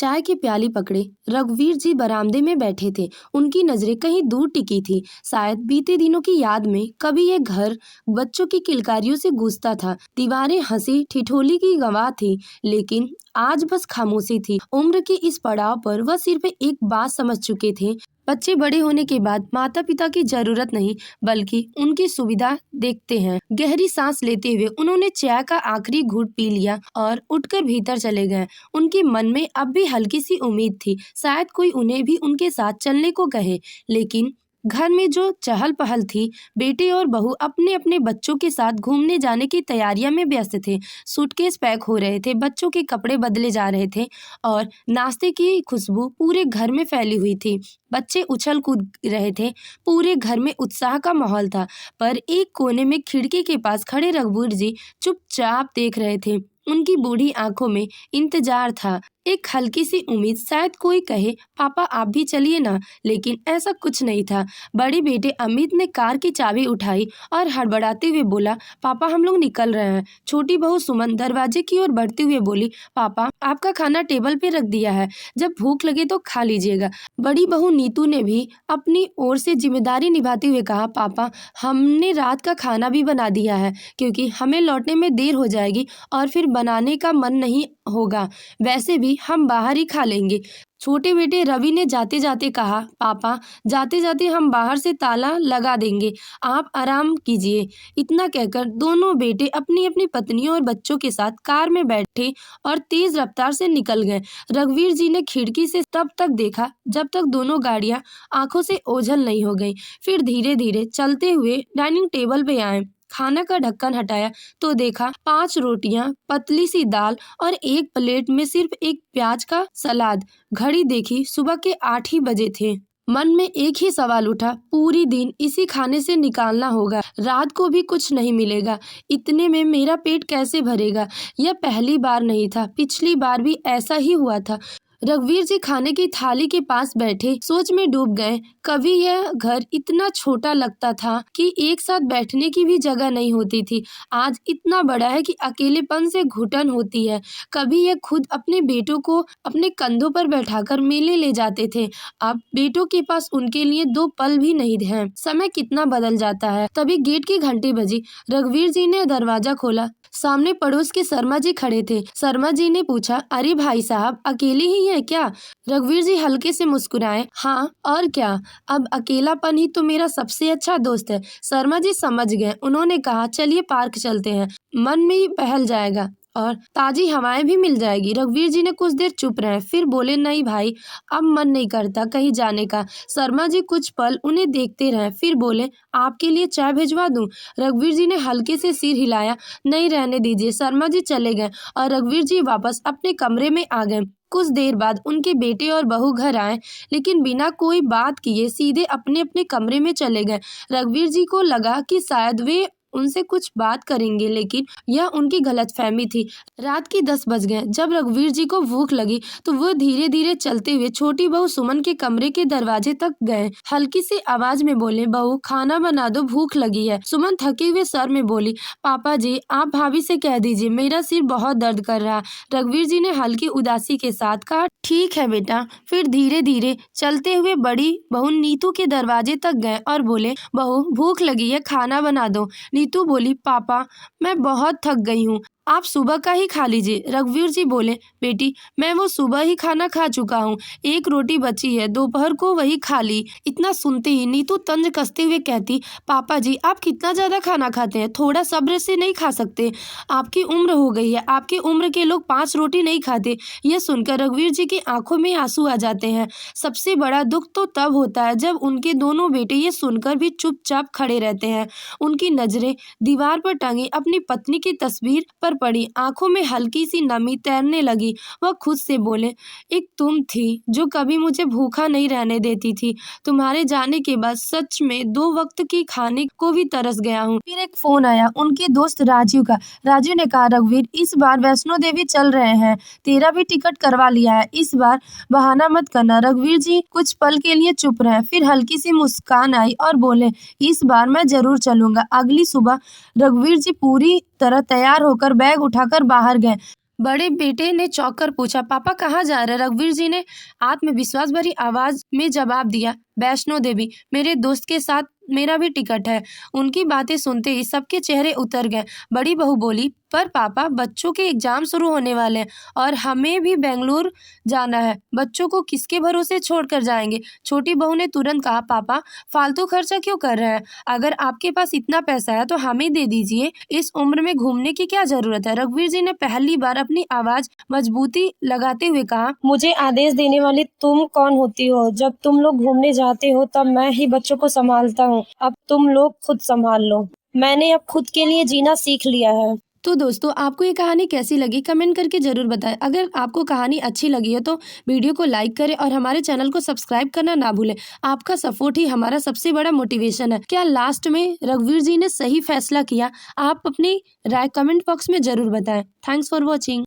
चाय की प्याली पकड़े रघुवीर जी बरामदे में बैठे थे। उनकी नजरें कहीं दूर टिकी थी। शायद बीते दिनों की याद में कभी ये घर बच्चों की किलकारियों से गूंजता था। दीवारें हंसी ठिठोली की गवाह थी, लेकिन आज बस खामोशी थी। उम्र के इस पड़ाव पर वह सिर्फ एक बात समझ चुके थे, बच्चे बड़े होने के बाद माता पिता की जरूरत नहीं बल्कि उनकी सुविधा देखते हैं। गहरी सांस लेते हुए उन्होंने चाय का आखिरी घूंट पी लिया और उठकर भीतर चले गए। उनके मन में अब भी हल्की सी उम्मीद थी, शायद कोई उन्हें भी उनके साथ चलने को कहे। लेकिन घर में जो चहल पहल थी, बेटे और बहू अपने अपने बच्चों के साथ घूमने जाने की तैयारियां में व्यस्त थे। सूटकेस पैक हो रहे थे, बच्चों के कपड़े बदले जा रहे थे और नाश्ते की खुशबू पूरे घर में फैली हुई थी। बच्चे उछल कूद रहे थे, पूरे घर में उत्साह का माहौल था। पर एक कोने में खिड़की के पास खड़े रघुवीर जी चुपचाप देख रहे थे। उनकी बूढ़ी आंखों में इंतजार था, एक हल्की सी उम्मीद, शायद कोई कहे पापा आप भी चलिए ना। लेकिन ऐसा कुछ नहीं था। बड़े बेटे अमित ने कार की चाबी उठाई और हड़बड़ाते हुए बोला, पापा हम लोग निकल रहे हैं। छोटी बहू सुमन दरवाजे की ओर बढ़ते हुए बोली, पापा आपका खाना टेबल पे रख दिया है, जब भूख लगे तो खा लीजिएगा। बड़ी बहू नीतू ने भी अपनी ओर से जिम्मेदारी निभाते हुए कहा, पापा हमने रात का खाना भी बना दिया है, क्योंकि हमें लौटने में देर हो जाएगी और फिर बनाने का मन नहीं होगा। वैसे भी हम बाहर ही खा लेंगे। छोटे बेटे रवि ने जाते जाते कहा, पापा जाते जाते हम बाहर से ताला लगा देंगे, आप आराम कीजिए। इतना कहकर दोनों बेटे अपनी अपनी पत्नियों और बच्चों के साथ कार में बैठे और तेज रफ्तार से निकल गए। रघुवीर जी ने खिड़की से तब तक देखा जब तक दोनों गाड़ियां आंखों से ओझल नहीं हो गई। फिर धीरे धीरे चलते हुए डाइनिंग टेबल पे आए। खाना का ढक्कन हटाया तो देखा 5 रोटियां, पतली सी दाल और एक प्लेट में सिर्फ एक प्याज का सलाद। घड़ी देखी, सुबह के 8 ही बजे थे। मन में एक ही सवाल उठा, पूरी दिन इसी खाने से निकालना होगा, रात को भी कुछ नहीं मिलेगा। इतने में मेरा पेट कैसे भरेगा? यह पहली बार नहीं था, पिछली बार भी ऐसा ही हुआ था। रघुवीर जी खाने की थाली के पास बैठे सोच में डूब गए। कभी यह घर इतना छोटा लगता था कि एक साथ बैठने की भी जगह नहीं होती थी। आज इतना बड़ा है कि अकेलेपन से घुटन होती है। कभी यह खुद अपने बेटों को अपने कंधों पर बैठाकर मेले ले जाते थे। अब बेटों के पास उनके लिए 2 पल भी नहीं है। समय कितना बदल जाता है। तभी गेट की घंटी बजी। रघुवीर जी ने दरवाजा खोला। सामने पड़ोस के शर्मा जी खड़े थे। शर्मा जी ने पूछा, अरे भाई साहब अकेले ही है क्या? रघुवीर जी हल्के से मुस्कुराए, हाँ और क्या, अब अकेलापन ही तो मेरा सबसे अच्छा दोस्त है। शर्मा जी समझ गए। उन्होंने कहा, चलिए पार्क चलते हैं, मन में बहल जाएगा और ताजी हवाएं भी मिल जाएगी। रघुवीर जी ने कुछ देर चुप रहे, फिर बोले, नहीं भाई अब मन नहीं करता कहीं जाने का। शर्मा जी कुछ पल उन्हें देखते रहे, फिर बोले, आपके लिए चाय भिजवा दूं? रघुवीर जी ने हल्के से सिर हिलाया, नहीं रहने दीजिए। शर्मा जी चले गए और रघुवीर जी वापस अपने कमरे में आ गए। कुछ देर बाद उनके बेटे और बहू घर आए, लेकिन बिना कोई बात किए सीधे अपने अपने कमरे में चले गए। रघुवीर जी को लगा कि शायद वे उनसे कुछ बात करेंगे, लेकिन यह उनकी गलतफहमी थी। रात के 10 बज गए। जब रघुवीर जी को भूख लगी तो वह धीरे धीरे चलते हुए छोटी बहू सुमन के कमरे के दरवाजे तक गए। हल्की सी आवाज में बोले, बहू खाना बना दो, भूख लगी है। सुमन थके हुए सर में बोली, पापा जी आप भाभी से कह दीजिए, मेरा सिर बहुत दर्द कर रहा है। रघुवीर जी ने हल्की उदासी के साथ कहा, ठीक है बेटा। फिर धीरे धीरे चलते हुए बड़ी बहू नीतू के दरवाजे तक गए और बोले, बहू भूख लगी है, खाना बना दो। नीतू बोली, पापा मैं बहुत थक गई हूँ, आप सुबह का ही खा लीजिए। रघुवीर जी बोले, बेटी मैं वो सुबह ही खाना खा चुका हूँ, एक रोटी बची है, दोपहर को वही खा ली। इतना सुनते ही नीतू तंज कसते हुए कहती, पापा जी आप कितना ज्यादा खाना खाते हैं, थोड़ा सब्र से नहीं खा सकते? आपकी उम्र हो गई है, आपकी उम्र के लोग 5 रोटी नहीं खाते। यह सुनकर रघुवीर जी की आंखों में आंसू आ जाते हैं। सबसे बड़ा दुख तो तब होता है जब उनके दोनों बेटे ये सुनकर भी चुपचाप खड़े रहते हैं। उनकी नजरें दीवार पर टंगी अपनी पत्नी की तस्वीर पर पड़ी, आंखों में हल्की सी नमी तैरने लगी। वह खुद से बोले, एक तुम थी जो कभी मुझे भूखा नहीं रहने देती थी। तुम्हारे जाने के बाद सच में 2 वक्त की खाने को भी तरस गया हूँ। फिर एक फोन आया उनके दोस्त राजीव का। राजीव ने कहा, रघुवीर इस बार वैष्णो देवी चल रहे हैं, तेरा भी टिकट करवा लिया है, इस बार बहाना मत करना। रघुवीर जी कुछ पल के लिए चुप रहे, फिर हल्की सी मुस्कान आई और बोले, इस बार मैं जरूर चलूंगा। अगली सुबह रघुवीर जी पूरी तरह तैयार होकर बैग उठाकर बाहर गए। बड़े बेटे ने चौंक कर पूछा, पापा कहाँ जा रहे? रघुवीर जी ने आत्मविश्वास भरी आवाज में जवाब दिया, वैष्णो देवी, मेरे दोस्त के साथ मेरा भी टिकट है। उनकी बातें सुनते ही सबके चेहरे उतर गए। बड़ी बहू बोली, पर पापा बच्चों के एग्जाम शुरू होने वाले हैं और हमें भी बेंगलुरु जाना है, बच्चों को किसके भरोसे छोड़कर जाएंगे? छोटी बहू ने तुरंत कहा, पापा फालतू खर्चा क्यों कर रहे हैं? अगर आपके पास इतना पैसा है तो हमें दे दीजिए, इस उम्र में घूमने की क्या जरूरत है? रघुवीर जी ने पहली बार अपनी आवाज मजबूती लगाते हुए कहा, मुझे आदेश देने वाली तुम कौन होती हो? जब तुम लोग घूमने जाते हो तब मैं ही बच्चों को संभालता हूँ, अब तुम लोग खुद संभाल लो। मैंने अब खुद के लिए जीना सीख लिया है। तो दोस्तों, आपको ये कहानी कैसी लगी कमेंट करके जरूर बताएं। अगर आपको कहानी अच्छी लगी है तो वीडियो को लाइक करें और हमारे चैनल को सब्सक्राइब करना ना भूलें। आपका सपोर्ट ही हमारा सबसे बड़ा मोटिवेशन है। क्या लास्ट में रघुवीर जी ने सही फैसला किया? आप अपनी राय कमेंट बॉक्स में जरूर बताएं। Thanks for watching.